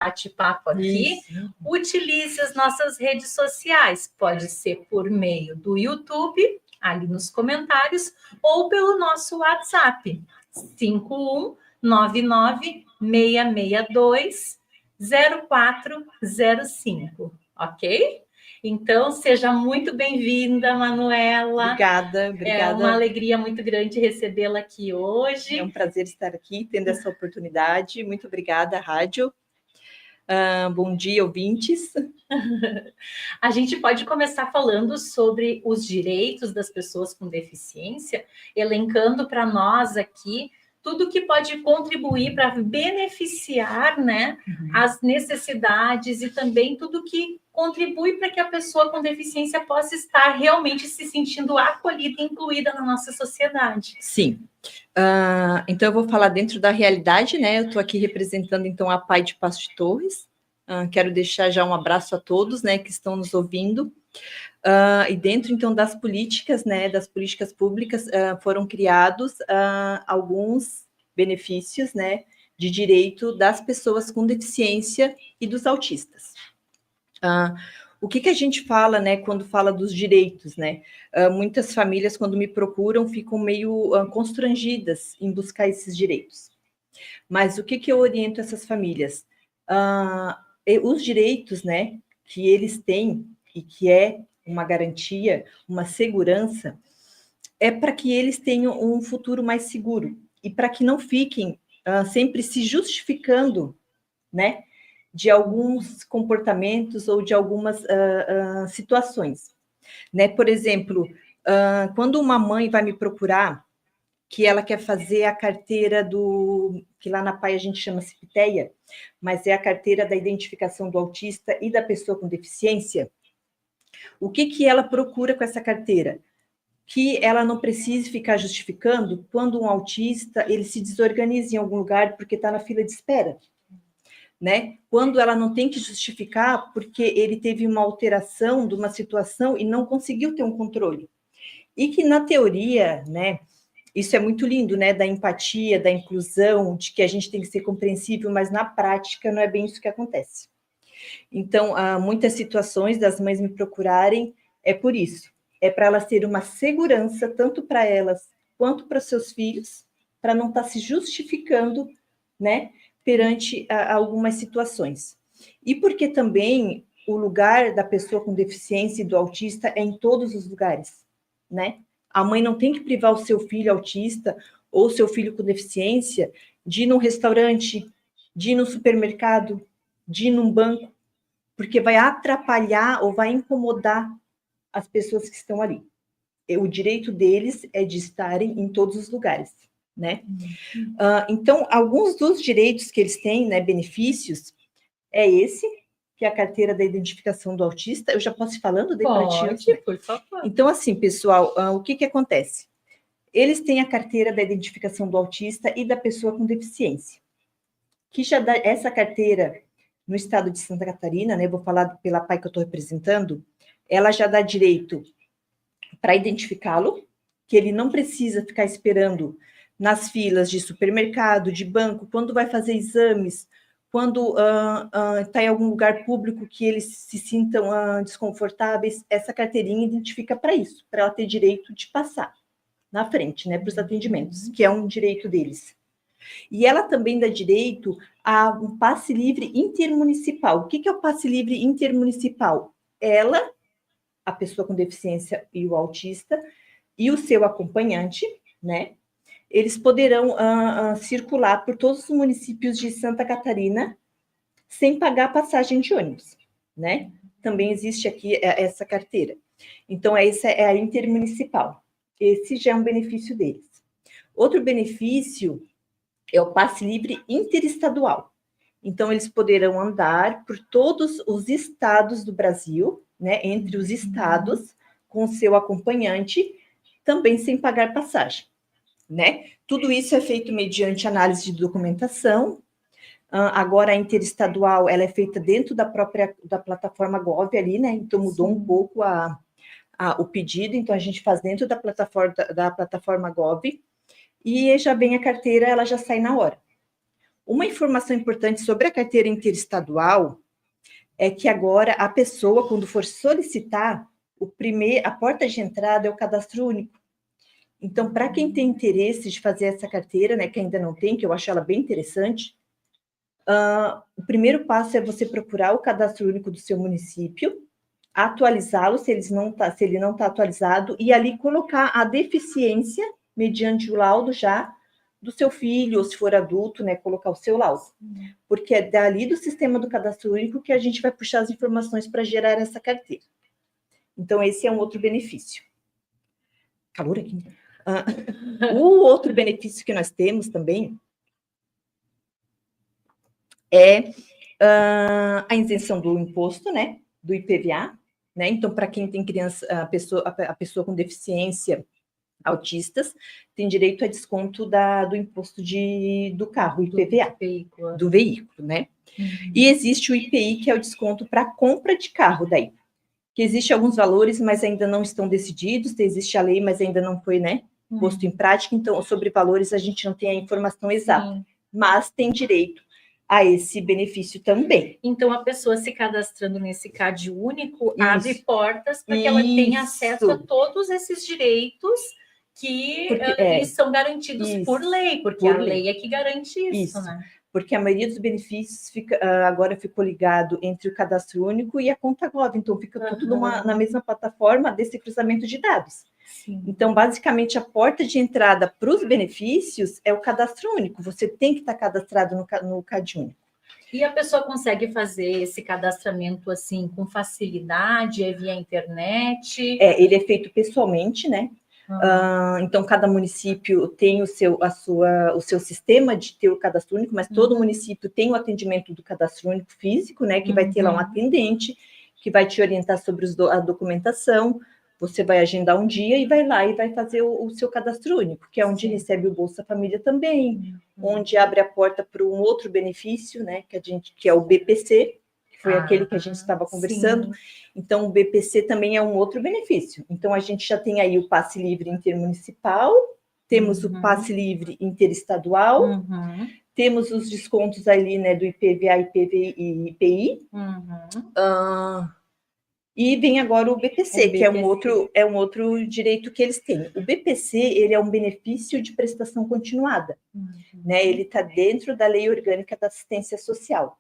bate-papo aqui, utilize as nossas redes sociais. Pode ser por meio do YouTube, ali nos comentários, ou pelo nosso WhatsApp, 51962-0405, ok? Então, seja muito bem-vinda, Manuela. Obrigada. É uma alegria muito grande recebê-la aqui hoje. É um prazer estar aqui, tendo essa oportunidade. Muito obrigada, rádio. Bom dia, ouvintes. A gente pode começar falando sobre os direitos das pessoas com deficiência, elencando para nós aqui tudo que pode contribuir para beneficiar, né, as necessidades e também tudo que contribui para que a pessoa com deficiência possa estar realmente se sentindo acolhida e incluída na nossa sociedade. Sim. Então, eu vou falar dentro da realidade, né? Eu estou aqui representando, então, a PAI de Paços de Torres. Quero deixar já um abraço a todos, né, que estão nos ouvindo. E dentro, então, das políticas, né, das políticas públicas, foram criados alguns benefícios, né, de direito das pessoas com deficiência e dos autistas. O que a gente fala, né, quando fala dos direitos, né? Muitas famílias, quando me procuram, ficam meio constrangidas em buscar esses direitos. Mas o que eu oriento essas famílias? Os direitos, né, que eles têm e que é uma garantia, uma segurança, é para que eles tenham um futuro mais seguro e para que não fiquem sempre se justificando, né, de alguns comportamentos ou de algumas situações, né? Por exemplo, quando uma mãe vai me procurar que ela quer fazer a carteira que lá na PAI a gente chama CIPTEA, mas é a carteira da identificação do autista e da pessoa com deficiência, o que ela procura com essa carteira? Que ela não precise ficar justificando quando um autista ele se desorganiza em algum lugar porque está na fila de espera, né? Quando ela não tem que justificar porque ele teve uma alteração de uma situação e não conseguiu ter um controle. E que na teoria, né, isso é muito lindo, né, da empatia, da inclusão, de que a gente tem que ser compreensível, mas na prática não é bem isso que acontece. Então, há muitas situações das mães me procurarem, é por isso. É para elas terem uma segurança, tanto para elas quanto para seus filhos, para não estar se justificando, né, perante algumas situações. E porque também o lugar da pessoa com deficiência e do autista é em todos os lugares, né? A mãe não tem que privar o seu filho autista ou seu filho com deficiência de ir num restaurante, de ir no supermercado, de ir num banco, porque vai atrapalhar ou vai incomodar as pessoas que estão ali. O direito deles é de estarem em todos os lugares, né? Então, alguns dos direitos que eles têm, né, benefícios, é esse, que é a carteira da identificação do autista. Eu já posso ir falando? Pode, por favor. Então, assim, pessoal, o que acontece? Eles têm a carteira da identificação do autista e da pessoa com deficiência, que já dá essa carteira no estado de Santa Catarina, né? Vou falar pela PAI que eu estou representando, ela já dá direito para identificá-lo, que ele não precisa ficar esperando nas filas de supermercado, de banco, quando vai fazer exames, quando está em algum lugar público que eles se sintam desconfortáveis, essa carteirinha identifica para isso, para ela ter direito de passar na frente, né, para os atendimentos, que é um direito deles. E ela também dá direito a um passe livre intermunicipal. O que é o passe livre intermunicipal? Ela, a pessoa com deficiência e o autista, e o seu acompanhante, né? Eles poderão circular por todos os municípios de Santa Catarina sem pagar passagem de ônibus, né? Também existe aqui essa carteira. Então, essa é a intermunicipal. Esse já é um benefício deles. Outro benefício é o passe livre interestadual. Então, eles poderão andar por todos os estados do Brasil, né? Entre os estados, com seu acompanhante, também sem pagar passagem, né? Tudo isso é feito mediante análise de documentação. Agora, a interestadual, ela é feita dentro da plataforma Gov ali, né? Então, mudou um pouco o pedido, então a gente faz dentro da plataforma Gov, e já vem a carteira, ela já sai na hora. Uma informação importante sobre a carteira interestadual é que agora a pessoa, quando for solicitar, a porta de entrada é o cadastro único. Então, para quem tem interesse de fazer essa carteira, né, que ainda não tem, que eu acho ela bem interessante, o primeiro passo é você procurar o cadastro único do seu município, atualizá-lo se ele não está atualizado, e ali colocar a deficiência, mediante o laudo já, do seu filho, ou se for adulto, né, colocar o seu laudo. Porque é dali do sistema do cadastro único que a gente vai puxar as informações para gerar essa carteira. Então, esse é um outro benefício. Calor aqui. O outro benefício que nós temos também é a isenção do imposto, né, do IPVA, né? Então, para quem tem criança, a pessoa com deficiência, autistas, tem direito a desconto do imposto do carro, IPVA, do veículo, né? E existe o IPI, que é o desconto para compra de carro daí, que existe alguns valores, mas ainda não estão decididos, existe a lei, mas ainda não foi, né, posto em prática, então, sobre valores a gente não tem a informação exata, mas tem direito a esse benefício também. Então, a pessoa se cadastrando nesse CAD único abre portas para que ela tenha acesso a todos esses direitos que eles são garantidos por lei, porque a lei é que garante isso, né? Porque a maioria dos benefícios agora ficou ligado entre o cadastro único e a conta Gov, então fica tudo na mesma plataforma desse cruzamento de dados. Sim. Então, basicamente, a porta de entrada para os benefícios é o cadastro único, você tem que estar cadastrado no CAD único. E a pessoa consegue fazer esse cadastramento assim com facilidade, via internet? Ele é feito pessoalmente, né? Então, cada município tem o seu sistema de ter o cadastro único, mas todo município tem o atendimento do cadastro único físico, né? Que vai ter lá um atendente, que vai te orientar sobre a documentação. Você vai agendar um dia e vai lá e vai fazer o seu cadastro único, que é onde recebe o Bolsa Família também, onde abre a porta para um outro benefício, né? Que é o BPC, foi aquele que a gente estava conversando. Sim. Então, o BPC também é um outro benefício. Então, a gente já tem aí o passe livre intermunicipal, temos o passe livre interestadual, temos os descontos ali, né, do IPVA, IPVI e IPI. E vem agora o BPC, que é um outro direito que eles têm. O BPC, ele é um benefício de prestação continuada, né? Ele está dentro da Lei Orgânica da Assistência Social.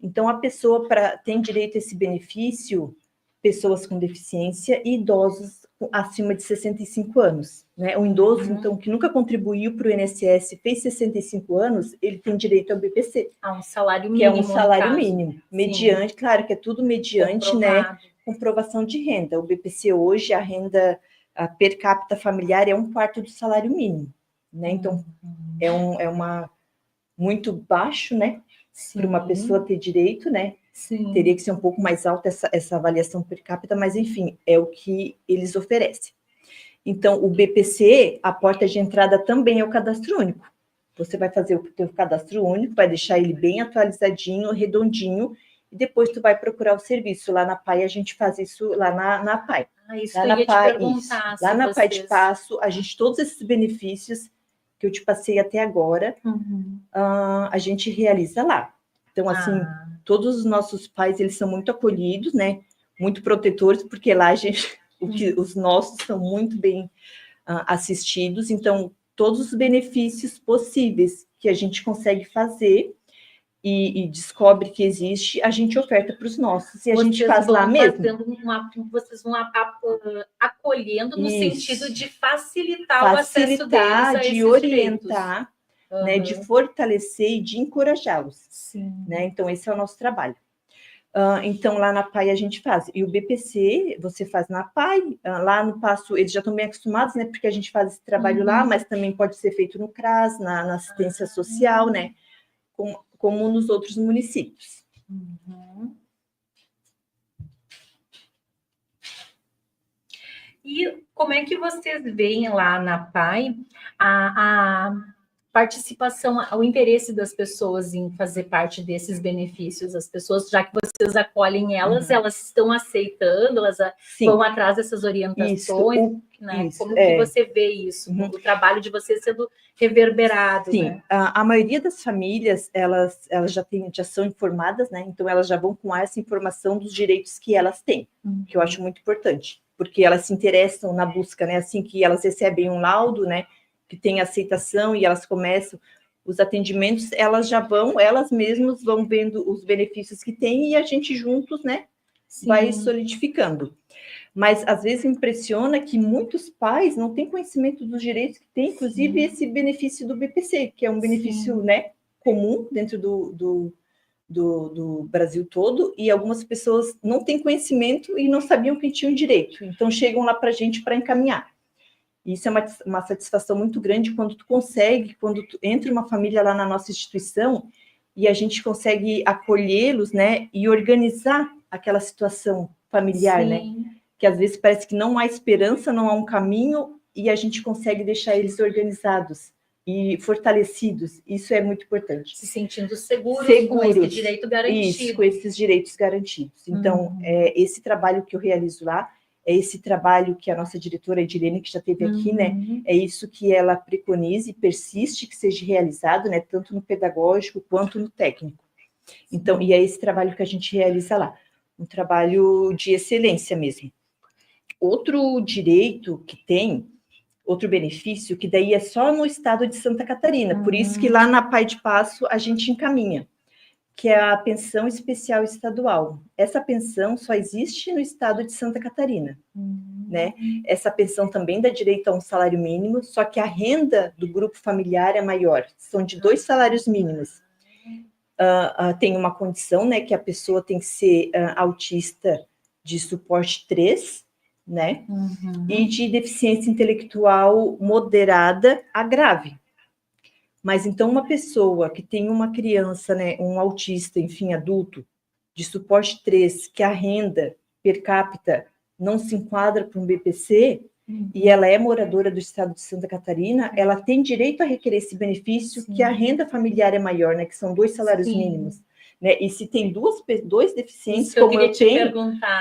Então, a pessoa tem direito a esse benefício, pessoas com deficiência e idosos acima de 65 anos. Né? Um idoso, então, que nunca contribuiu para o INSS, fez 65 anos, ele tem direito ao BPC. Um salário mínimo, que é um salário mínimo. Mediante, claro que é tudo mediante, né, comprovação de renda. O BPC hoje, a renda per capita familiar é 1/4 do salário mínimo. Né? Então, é uma muito baixo, né? Para uma pessoa ter direito, né? Sim. Teria que ser um pouco mais alta essa avaliação per capita, mas enfim, é o que eles oferecem. Então, o BPC, a porta de entrada também é o cadastro único. Você vai fazer o teu cadastro único, vai deixar ele bem atualizadinho, redondinho, e depois tu vai procurar o serviço. Lá na PAI, a gente faz isso lá na PAI. Isso lá eu ia te perguntar. Lá na PAI de Passo, todos esses benefícios que eu te passei até agora, a gente realiza lá. Então, assim, todos os nossos pais, eles são muito acolhidos, né? Muito protetores, porque lá os nossos são muito bem assistidos. Então, todos os benefícios possíveis que a gente consegue fazer e descobre que existe, a gente oferta para os nossos. E a gente faz lá mesmo. Vocês vão acolhendo no sentido de facilitar o acesso deles a esses de orientar, né, de fortalecer e de encorajá-los. Né? Então, esse é o nosso trabalho. Então, lá na PAI a gente faz. E o BPC, você faz na PAI. Lá no Passo, eles já estão bem acostumados, né? Porque a gente faz esse trabalho lá, mas também pode ser feito no CRAS, na assistência social, né? Como nos outros municípios. E como é que vocês veem lá na PAI participação, o interesse das pessoas em fazer parte desses benefícios. As pessoas, já que vocês acolhem elas, elas estão aceitando, elas vão atrás dessas orientações, né? Como que você vê isso, o trabalho de vocês sendo reverberado? Sim, né? a maioria das famílias, elas já são informadas, né? Então elas já vão com essa informação dos direitos que elas têm, que eu acho muito importante, porque elas se interessam na busca, né? Assim que elas recebem um laudo, né? Que tem aceitação e elas começam os atendimentos, elas mesmas vão vendo os benefícios que tem e a gente juntos, né, vai solidificando. Mas às vezes impressiona que muitos pais não têm conhecimento dos direitos que tem, inclusive esse benefício do BPC, que é um benefício, né, comum dentro do Brasil todo, e algumas pessoas não têm conhecimento e não sabiam que tinham direito, então chegam lá para a gente para encaminhar. Isso é uma satisfação muito grande quando tu entra uma família lá na nossa instituição e a gente consegue acolhê-los, né, e organizar aquela situação familiar, né, que às vezes parece que não há esperança, não há um caminho, e a gente consegue deixar eles organizados e fortalecidos. Isso é muito importante. Se sentindo seguros com esse direito garantido. Isso, com esses direitos garantidos. Então, esse trabalho que eu realizo lá, é esse trabalho que a nossa diretora Edilene, que já esteve aqui, né, é isso que ela preconiza e persiste que seja realizado, né, tanto no pedagógico quanto no técnico. Então, e é esse trabalho que a gente realiza lá, um trabalho de excelência mesmo. Outro direito que tem, outro benefício, que daí é só no estado de Santa Catarina, por isso que lá na Pai de Passo a gente encaminha, que é a pensão especial estadual. Essa pensão só existe no estado de Santa Catarina, né? Essa pensão também dá direito a um salário mínimo, só que a renda do grupo familiar é maior, são de 2 salários mínimos. Tem uma condição, né, que a pessoa tem que ser autista de suporte 3, né? E de deficiência intelectual moderada a grave. Mas então uma pessoa que tem uma criança, né, um autista, enfim, adulto, de suporte 3, que a renda per capita não se enquadra para um BPC, e ela é moradora do estado de Santa Catarina, ela tem direito a requerer esse benefício, que a renda familiar é maior, né, que são 2 salários mínimos. Né? E se tem dois deficientes,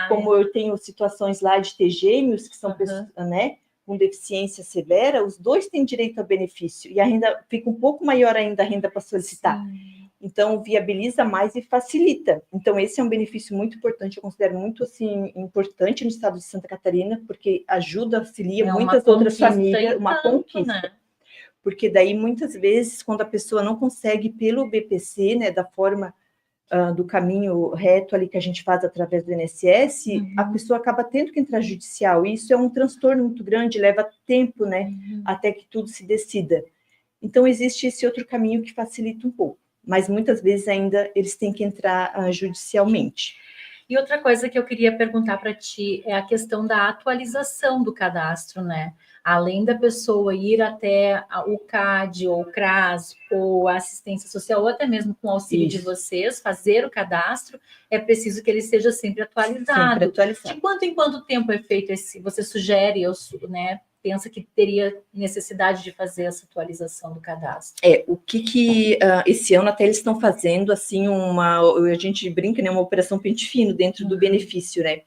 como eu tenho situações lá de ter gêmeos, que são pessoas, né, com deficiência severa, os 2 têm direito a benefício, e a renda fica um pouco maior ainda, a renda para solicitar. Então, viabiliza mais e facilita. Então, esse é um benefício muito importante, eu considero muito, assim, importante no estado de Santa Catarina, porque ajuda, auxilia muitas outras famílias, uma conquista. Né? Porque daí, muitas vezes, quando a pessoa não consegue pelo BPC, né, da forma do caminho reto ali que a gente faz através do INSS, a pessoa acaba tendo que entrar judicial, e isso é um transtorno muito grande, leva tempo, né, até que tudo se decida. Então, existe esse outro caminho que facilita um pouco, mas muitas vezes ainda eles têm que entrar judicialmente. E outra coisa que eu queria perguntar para ti é a questão da atualização do cadastro, né? Além da pessoa ir até o CAD ou o CRAS ou a assistência social, ou até mesmo com o auxílio de vocês, fazer o cadastro, é preciso que ele seja sempre atualizado. Sempre atualizado. De quanto em quanto tempo é feito esse? Você sugere, né? Pensa que teria necessidade de fazer essa atualização do cadastro? O que esse ano até eles estão fazendo, assim, a gente brinca, né, uma operação pente fino dentro do benefício, né,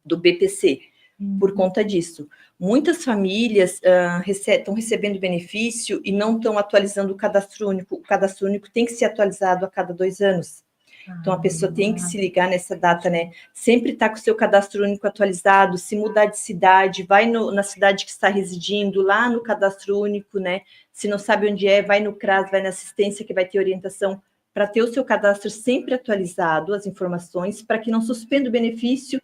do BPC, por conta disso. Muitas famílias estão recebendo benefício e não estão atualizando o cadastro único. O cadastro único tem que ser atualizado a cada 2 anos. Então, a pessoa tem que se ligar nessa data, né? Sempre estar com o seu cadastro único atualizado, se mudar de cidade, vai na cidade que está residindo, lá no cadastro único, né? Se não sabe onde é, vai no CRAS, vai na assistência que vai ter orientação para ter o seu cadastro sempre atualizado, as informações, para que não suspenda o benefício,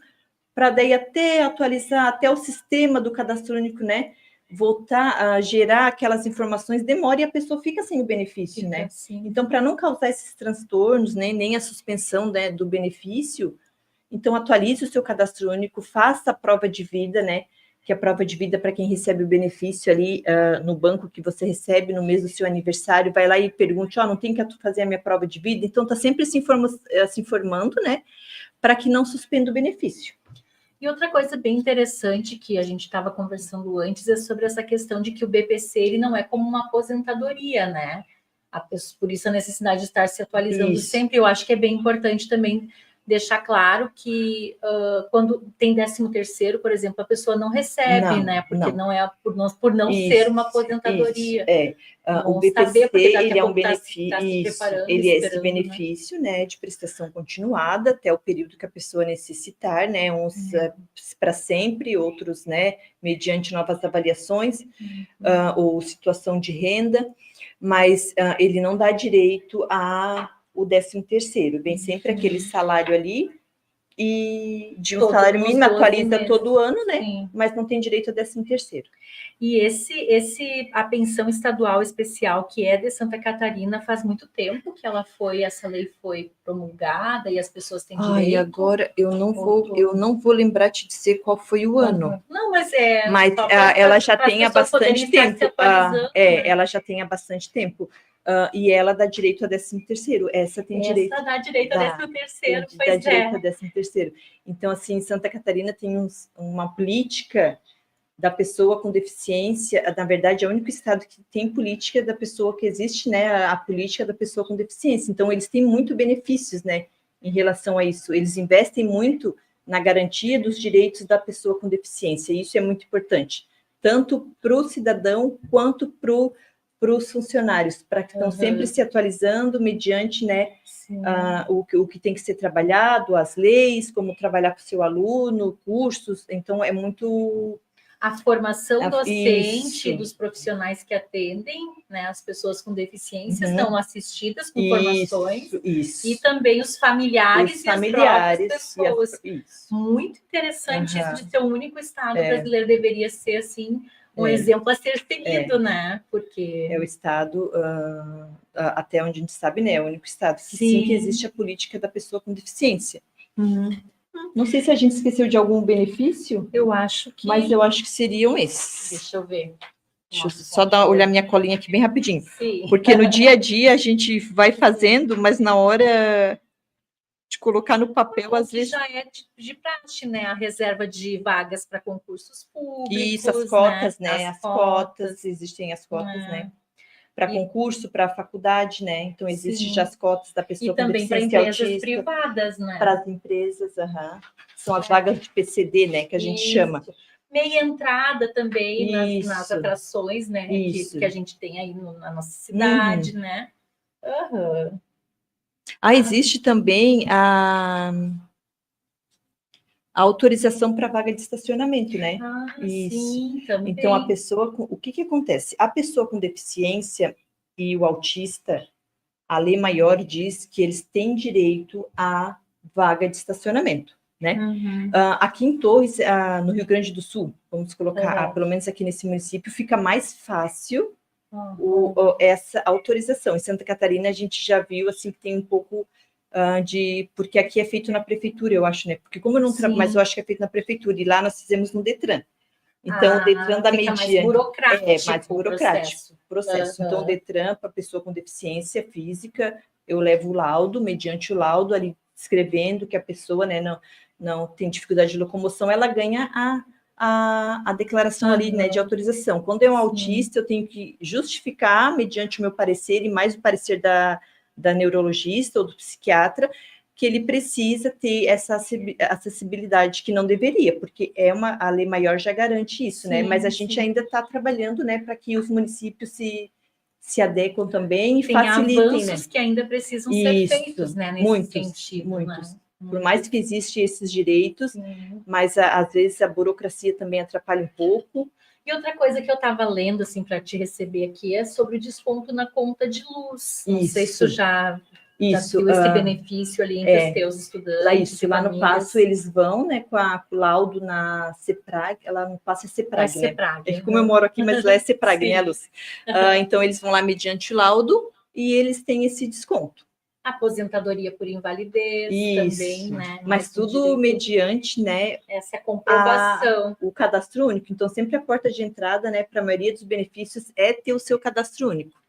para daí até atualizar, até o sistema do cadastro único, né? Voltar a gerar aquelas informações, demora e a pessoa fica sem o benefício, né? Assim. Então, para não causar esses transtornos, né, nem a suspensão, né, do benefício, então atualize o seu cadastro único, faça a prova de vida, né? Que é a prova de vida para quem recebe o benefício ali no banco que você recebe no mês do seu aniversário, vai lá e pergunte, não tem que fazer a minha prova de vida, então está sempre se informando, né? Para que não suspenda o benefício. E outra coisa bem interessante que a gente estava conversando antes é sobre essa questão de que o BPC ele não é como uma aposentadoria, né? Por isso a necessidade de estar se atualizando sempre. Eu acho que é bem importante também deixar claro que quando tem 13º, por exemplo, a pessoa não recebe, né? Porque não é por não ser uma aposentadoria. O BPC ele é um benefício, ele é esse né? benefício, né, de prestação continuada até o período que a pessoa necessitar, né? Uns para sempre, outros, né, mediante novas avaliações ou situação de renda, mas ele não dá direito o 13º, vem sempre aquele salário ali e de um salário mínimo, atualiza todo ano, né? Sim. Mas não tem direito a 13º. E a pensão estadual especial, que é de Santa Catarina, faz muito tempo que essa lei foi promulgada e as pessoas têm direito. E agora eu não vou lembrar te dizer qual foi o ano. Não, mas ela já tem há bastante tempo. Ela já tem há bastante tempo. E ela dá direito a 13º. Essa dá direito a 13º, dá direito a 13º. Então, assim, Santa Catarina tem uma política da pessoa com deficiência. Na verdade, é o único estado que tem política da pessoa que existe, né? A política da pessoa com deficiência. Então, eles têm muito benefícios, né? Em relação a isso. Eles investem muito na garantia dos direitos da pessoa com deficiência. E isso é muito importante, tanto para o cidadão quanto para os funcionários, para que estão sempre se atualizando mediante, né, o que tem que ser trabalhado, as leis, como trabalhar com o seu aluno, cursos. Então, é muito... A formação docente dos profissionais que atendem, né, as pessoas com deficiência são assistidas com formações, e também os familiares e as próprias pessoas. Muito interessante isso de ser o único estado brasileiro, deveria ser assim, um exemplo a ser seguido, né? Porque é o estado, até onde a gente sabe, né? É o único estado que sim que existe a política da pessoa com deficiência. Não sei se a gente esqueceu de algum benefício. Eu acho que... Mas eu acho que seriam esses. Deixa eu ver. Deixa eu só olhar minha colinha aqui bem rapidinho. Sim. Porque no dia a dia a gente vai fazendo, mas na hora de colocar no papel, às vezes... já é de praxe, né? A reserva de vagas para concursos públicos. Isso, as cotas, né? As cotas, existem as cotas, né? Para concurso, para faculdade, né? Então, existem já as cotas da pessoa com deficiência autista. E também para empresas privadas, né? Para as empresas, são as vagas de PCD, né? Que a gente chama. Meia entrada também nas atrações, né? Que a gente tem aí na nossa cidade, né? Existe também a autorização para vaga de estacionamento, né? Sim, também. Então, a pessoa... O que acontece? A pessoa com deficiência e o autista, a lei maior diz que eles têm direito à vaga de estacionamento, né? Aqui em Torres, no Rio Grande do Sul, vamos colocar, pelo menos aqui nesse município, fica mais fácil essa autorização. Em Santa Catarina, a gente já viu, assim, que tem um pouco... porque aqui é feito na prefeitura, eu acho, né? Porque como eu não trabalho, mas eu acho que é feito na prefeitura, e lá nós fizemos no Detran. Então, o Detran da mediante... mais burocrático. Mais burocrático o processo. Então, o Detran, para a pessoa com deficiência física, eu levo o laudo, mediante o laudo, ali escrevendo que a pessoa, né, não tem dificuldade de locomoção, ela ganha a declaração ali, né, de autorização. Quando é um autista, eu tenho que justificar, mediante o meu parecer, e mais o parecer da neurologista ou do psiquiatra, que ele precisa ter essa acessibilidade, que não deveria, porque a lei maior já garante isso, né? Mas a gente ainda está trabalhando, né, para que os municípios se adequam também e facilitem, avanços, né? Que ainda precisam ser feitos, né, nesse sentido. Muitos. Né? Por mais que existem esses direitos, mas às vezes a burocracia também atrapalha um pouco. E outra coisa que eu estava lendo, assim, para te receber aqui, é sobre o desconto na conta de luz. Não sei se tu já viu esse benefício ali entre os teus estudantes. Lá no Passo, eles vão, né, com o laudo na CEPRAG, lá no Passo é CEPRAG, né? É como eu moro aqui, mas lá é CEPRAG, né, Lúcia? Então, eles vão lá mediante o laudo e eles têm esse desconto. Aposentadoria por invalidez também, né? Mas tudo mediante, né? Essa comprovação. O cadastro único. Então, sempre a porta de entrada, né, para a maioria dos benefícios é ter o seu cadastro único.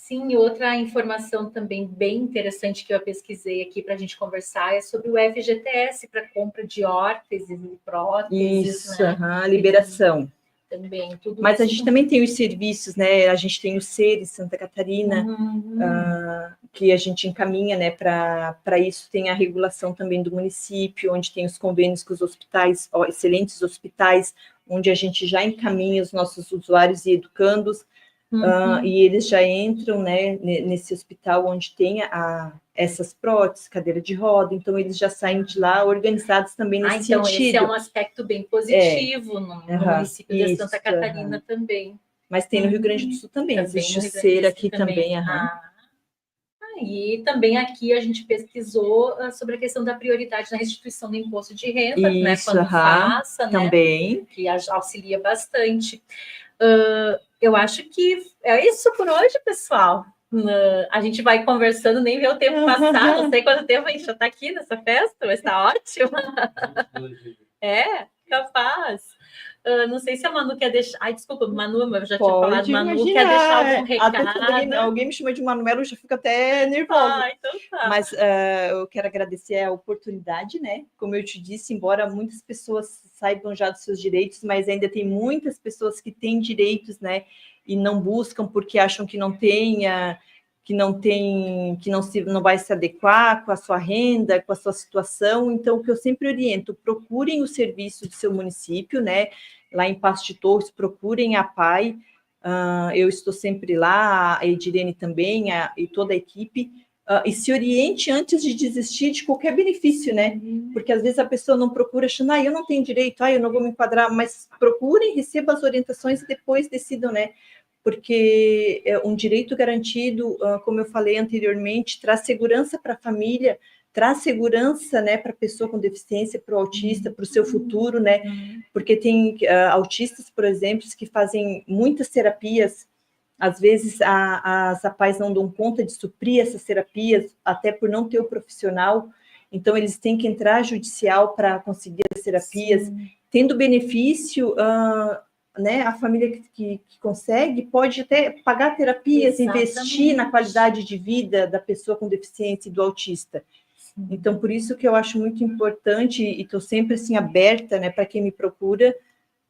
Sim, e outra informação também bem interessante que eu pesquisei aqui para a gente conversar é sobre o FGTS para compra de órteses e próteses, Isso, né? liberação. Também, tudo Mas isso. a gente também tem os serviços, né? A gente tem o SER em Santa Catarina, que a gente encaminha, né? Para isso tem a regulação também do município, onde tem os convênios com os hospitais, excelentes hospitais, onde a gente já encaminha os nossos usuários e educandos, e eles já entram, né, nesse hospital onde tem essas próteses, cadeira de roda, então eles já saem de lá organizados também nesse então sentido. Esse é um aspecto bem positivo no município de Santa Catarina também. Mas tem no Rio Grande do Sul também existe o SER aqui também. E também aqui a gente pesquisou sobre a questão da prioridade na restituição do imposto de renda, isso, né, quando faça, também. Né, que auxilia bastante. Eu acho que é isso por hoje, pessoal. A gente vai conversando, nem vê o tempo passar, não sei quanto tempo a gente já está aqui nessa festa, mas está ótimo. Capaz. Não sei se a Manu quer deixar. Ai, desculpa, Manu, eu já tinha falado. Manu, quer deixar algum recado? Alguém me chama de Manuela, eu já fico até nervosa. Então tá. Mas eu quero agradecer a oportunidade, né? Como eu te disse, embora muitas pessoas saibam já dos seus direitos, mas ainda tem muitas pessoas que têm direitos, né? E não buscam porque acham que não tenha, que não vai se adequar com a sua renda, com a sua situação. Então, o que eu sempre oriento, procurem o serviço do seu município, né? Lá em Passo de Torres, procurem a PAI. Eu estou sempre lá, a Edirene também, e toda a equipe. E se oriente antes de desistir de qualquer benefício, né? Porque às vezes a pessoa não procura, achando, eu não tenho direito, eu não vou me enquadrar, mas procurem, recebam as orientações e depois decidam, né? Porque um direito garantido, como eu falei anteriormente, traz segurança para a família, traz segurança, né, para a pessoa com deficiência, para o autista, para o seu futuro, né? Porque tem autistas, por exemplo, que fazem muitas terapias. Às vezes as APAES não dão conta de suprir essas terapias, até por não ter o profissional, então eles têm que entrar judicial para conseguir as terapias. Sim. Tendo benefício, né, a família que consegue pode até pagar terapias, investir na qualidade de vida da pessoa com deficiência e do autista. Sim. Então, por isso que eu acho muito importante, e estou sempre assim aberta, né, para quem me procura,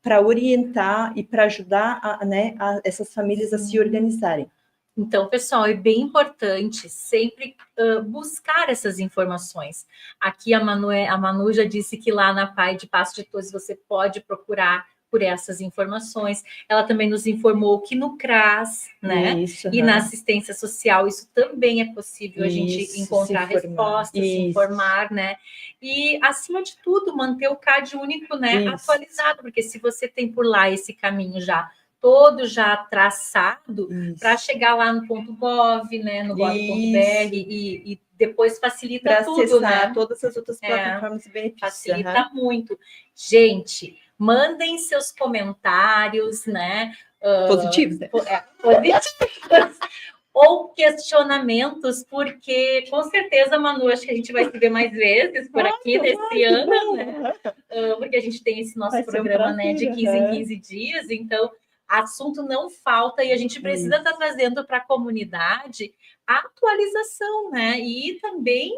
para orientar e para ajudar essas famílias a se organizarem. Então, pessoal, é bem importante sempre buscar essas informações. Aqui a Manu já disse que lá na PAI de Passo de Torres você pode procurar por essas informações. Ela também nos informou que no CRAS, né, e na assistência social, isso também é possível a gente encontrar respostas, se informar, né, e acima de tudo, manter o CAD único, né, atualizado, porque se você tem por lá esse caminho já todo já traçado, para chegar lá no .gov, né, no gov.br e depois facilita pra tudo, né? Todas as outras plataformas e benefícios. Facilita muito. Gente, mandem seus comentários, né? Positivos, né? Positivos. Ou questionamentos, porque com certeza, Manu, acho que a gente vai se ver mais vezes por aqui nesse ano, né? Porque a gente tem esse nosso programa, né, de 15 em 15 dias, então assunto não falta e a gente precisa estar trazendo para a comunidade a atualização, né? E também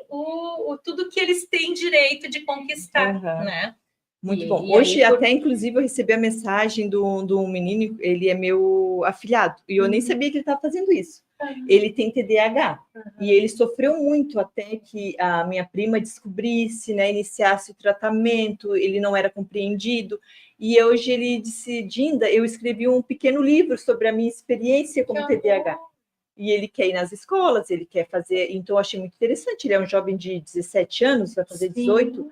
tudo que eles têm direito de conquistar, né? Muito bom. Hoje, até, inclusive, eu recebi a mensagem do menino, ele é meu afilhado, e eu nem sabia que ele estava fazendo isso. Ele tem TDAH, e ele sofreu muito até que a minha prima descobrisse, né, iniciasse o tratamento, ele não era compreendido, e hoje ele disse, Dinda, eu escrevi um pequeno livro sobre a minha experiência como TDAH. E ele quer ir nas escolas, ele quer fazer, então eu achei muito interessante, ele é um jovem de 17 anos, vai fazer 18,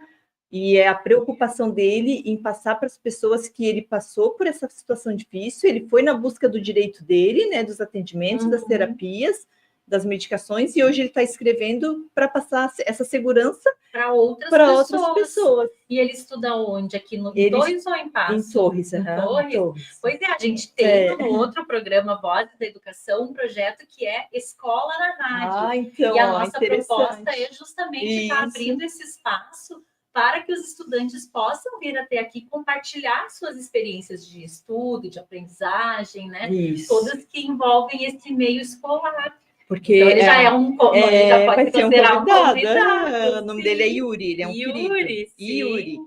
e é a preocupação dele em passar para as pessoas que ele passou por essa situação difícil, ele foi na busca do direito dele, né, dos atendimentos, das terapias, das medicações, e hoje ele está escrevendo para passar essa segurança para outras pessoas. E ele estuda onde? Aqui em Torres ou em Passo? Em Torres. Em Torres? Pois é, a gente tem no outro programa Vozes da Educação um projeto que é Escola na Rádio. Então, e a nossa proposta é justamente estar abrindo esse espaço para que os estudantes possam vir até aqui compartilhar suas experiências de estudo, de aprendizagem, né? Isso. Todas que envolvem esse meio escolar. Porque então, ele já ele já pode vai ser um convidado. O nome dele é Yuri, ele é um Yuri, querido. Yuri.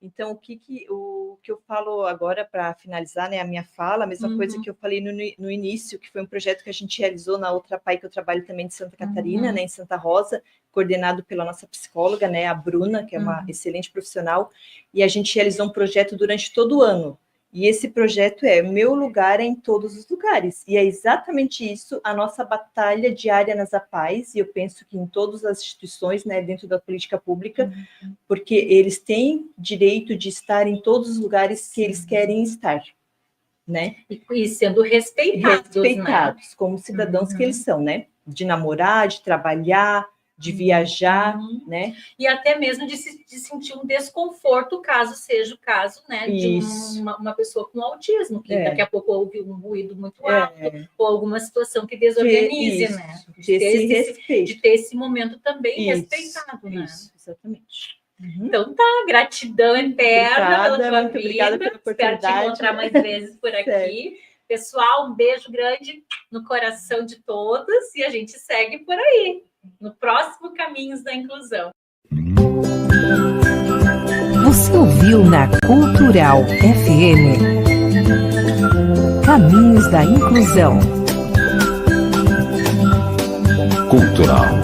Então, o que eu falo agora para finalizar, né, a minha fala, a mesma coisa que eu falei no início, que foi um projeto que a gente realizou na outra PAI que eu trabalho também de Santa Catarina, né, em Santa Rosa, coordenado pela nossa psicóloga, né, a Bruna, que é uma excelente profissional, e a gente realizou um projeto durante todo o ano. E esse projeto é Meu Lugar é em Todos os Lugares. E é exatamente isso, a nossa batalha diária nas APAES, e eu penso que em todas as instituições, né, dentro da política pública, porque eles têm direito de estar em todos os lugares que eles querem estar, né? E sendo respeitados, né? Como cidadãos que eles são, né? De namorar, de trabalhar, de viajar, né? E até mesmo de sentir um desconforto, caso seja o caso, né, de uma pessoa com autismo, que daqui a pouco houve um ruído muito alto, ou alguma situação que desorganize, né? De ter esse momento também respeitado, né? Isso, exatamente. Então tá, gratidão eterna pela tua muito obrigada pela oportunidade. Espero te encontrar mais vezes por aqui. Pessoal, um beijo grande no coração de todos e a gente segue por aí, no próximo Caminhos da Inclusão. Você ouviu na Cultural FM Caminhos da Inclusão. Cultural